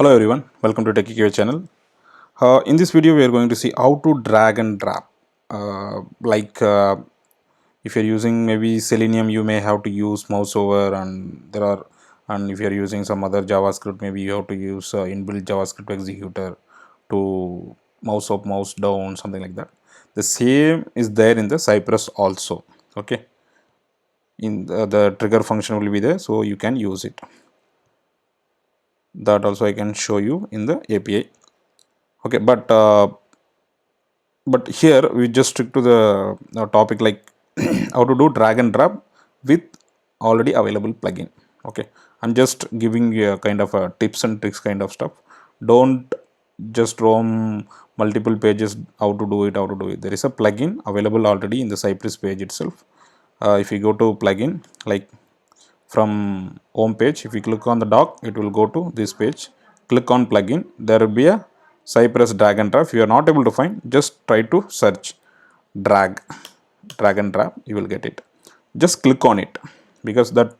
Hello everyone, welcome to TechieQ channel. In this video, we are going to see how to drag and drop. If you're using maybe Selenium, you may have to use mouse over, and if you're using some other JavaScript, maybe you have to use inbuilt JavaScript executor to mouse up, mouse down, something like that. The same is there in the Cypress also. Okay, the trigger function will be there, so you can use it. That also I can show you in the API. Okay, but here we just stick to the topic like how to do drag and drop with already available plugin. Okay, I'm just giving you a kind of a tips and tricks kind of stuff. Don't just roam multiple pages how to do it. There is a plugin available already in the Cypress page itself. If you go to plugin, like from home page, if you click on the dock, it will go to this page. Click on plugin, there will be a Cypress drag and drop. If you are not able to find, just try to search drag and drop, you will get it. Just click on it, because that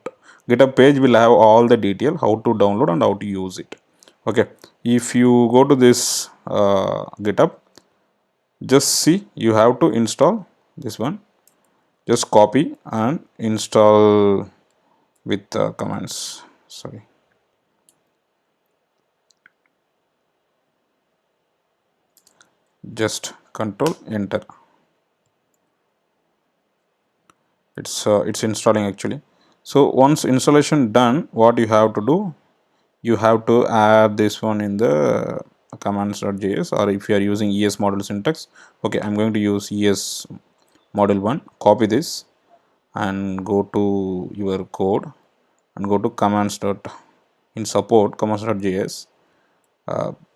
GitHub page will have all the detail how to download and how to use it. Okay, if you go to this GitHub, just see, you have to install this one. Just copy and install with commands. Sorry, just control enter. It's installing actually. So once installation done, what you have to do, you have to add this one in the commands.js, or if you are using ES module syntax. Okay, I'm going to use ES module 1. Copy this and go to your code and go to in support commands.js.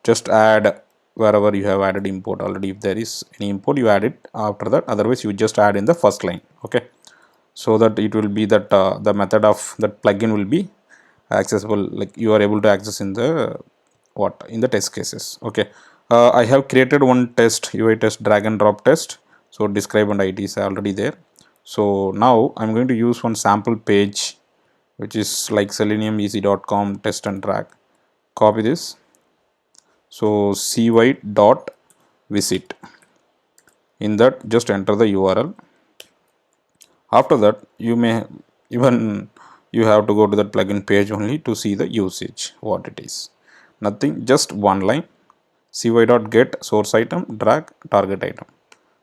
Just add wherever you have added import already. If there is any import, you add it after that. Otherwise, you just add in the first line. Okay, so that it will be that the method of that plugin will be accessible, like you are able to access in the in the test cases. Okay, I have created one test, UI test, drag and drop test. So describe and ID is already there. So now I'm going to use one sample page, which is like seleniumeasy.com test and drag. Copy this. So cy.visit, in that just enter the URL. After that, you may even you have to go to that plugin page only to see the usage, what it is. Nothing, just one line. cy.get source item, drag target item,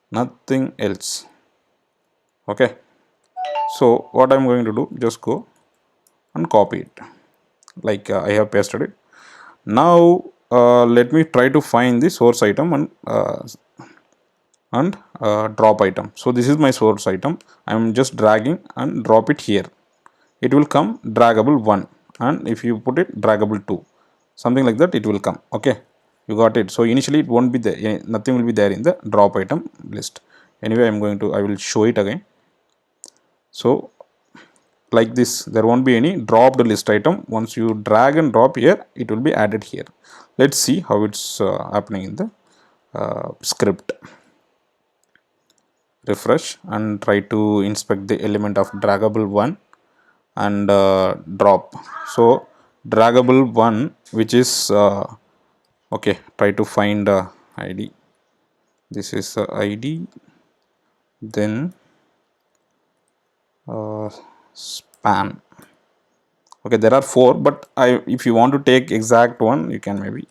nothing else. Okay, so what I'm going to do, just go and copy it, like I have pasted it. Now let me try to find the source item and drop item. So this is my source item. I'm just dragging and drop it here. It will come draggable 1, and if you put it draggable 2, something like that, it will come. Okay, you got it. So initially it won't be there, nothing will be there in the drop item list. Anyway, I will show it again. So like this, there won't be any dropped list item. Once you drag and drop here, it will be added here. Let's see how it's happening in the script. Refresh and try to inspect the element of draggable 1 and drop. So draggable 1, which is okay, try to find ID. This is ID, then span. Okay, there are 4, but if you want to take exact one, you can maybe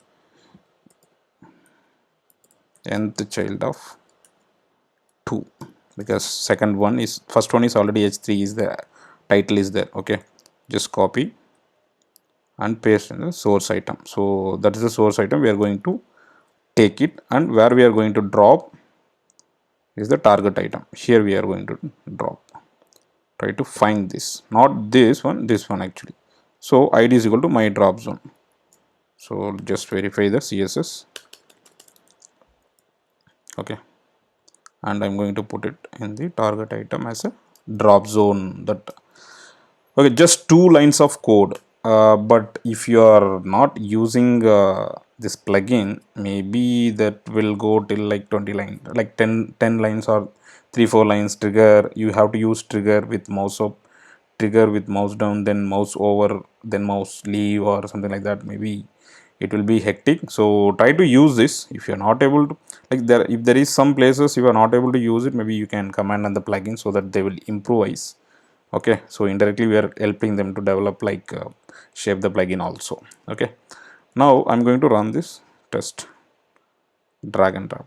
nth child of 2, because first one is already h3 is the title is there. Okay, just copy and paste in the source item. So that is the source item. We are going to take it, and where we are going to drop is the target item. Here we are going to drop. Try to find this, not this one actually. So ID is equal to my drop zone. So just verify the CSS. Okay, and I'm going to put it in the target item as a drop zone. That okay, just 2 lines of code. But if you are not using this plugin, maybe that will go till like 20 lines, like 10 lines or 3-4 lines. Trigger, you have to use trigger with mouse up, trigger with mouse down, then mouse over, then mouse leave, or something like that. Maybe it will be hectic. So try to use this. If you're not able to, like, there, if there is some places you are not able to use it, maybe you can command on the plugin so that they will improvise. Okay, so indirectly we are helping them to develop, like, shape the plugin also. Okay, now I'm going to run this test, drag and drop.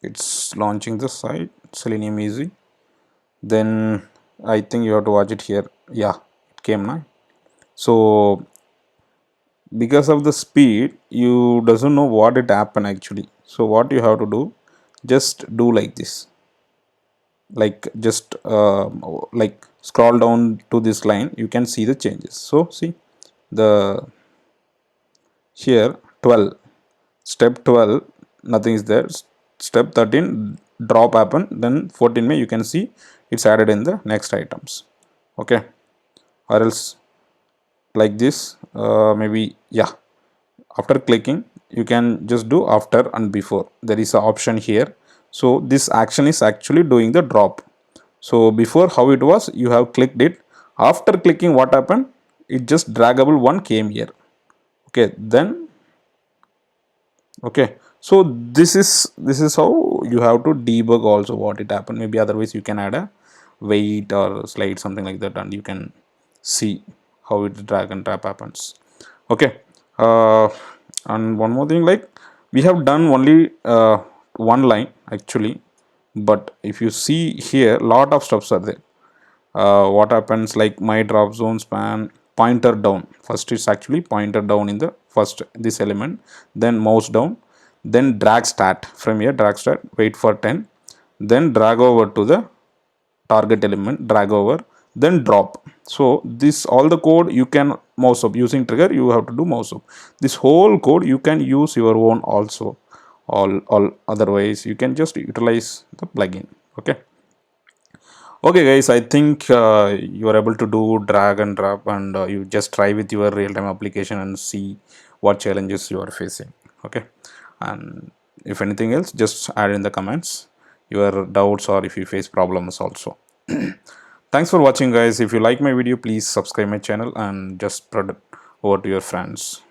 It's launching the site, Selenium Easy. Then I think you have to watch it here. Yeah, it came now. So because of the speed, you doesn't know what it happened actually. So what you have to do, just do like this, like, just like, scroll down to this line, you can see the changes. So see the, here 12, step 12, nothing is there. Step 13, drop happen. Then 14 May, you can see it's added in the next items. Okay, or else like this, maybe, yeah, after clicking you can just do after and before. There is an option here. So this action is actually doing the drop. So before, how it was, you have clicked it. After clicking, what happened, it just draggable one came here. Okay, then, okay, so this is how you have to debug also what it happened. Maybe otherwise you can add a weight or slide, something like that, and you can see how it drag and drop happens. Okay, uh, and one more thing, like, we have done only one line actually, but if you see here, lot of steps are there. What happens, like, my drop zone span, pointer down, first it's actually pointer down in the first this element, then mouse down, then drag start, from here drag start, wait for 10, then drag over to the target element, drag over, then drop. So this, all the code you can mouse up using trigger, you have to do mouse up. This whole code you can use your own also, all otherwise you can just utilize the plugin. Okay, okay guys, I think you are able to do drag and drop, and you just try with your real-time application and see what challenges you are facing. Okay, and if anything else, just add in the comments your doubts, or if you face problems also. Thanks for watching guys. If you like my video, please subscribe my channel and just spread it over to your friends.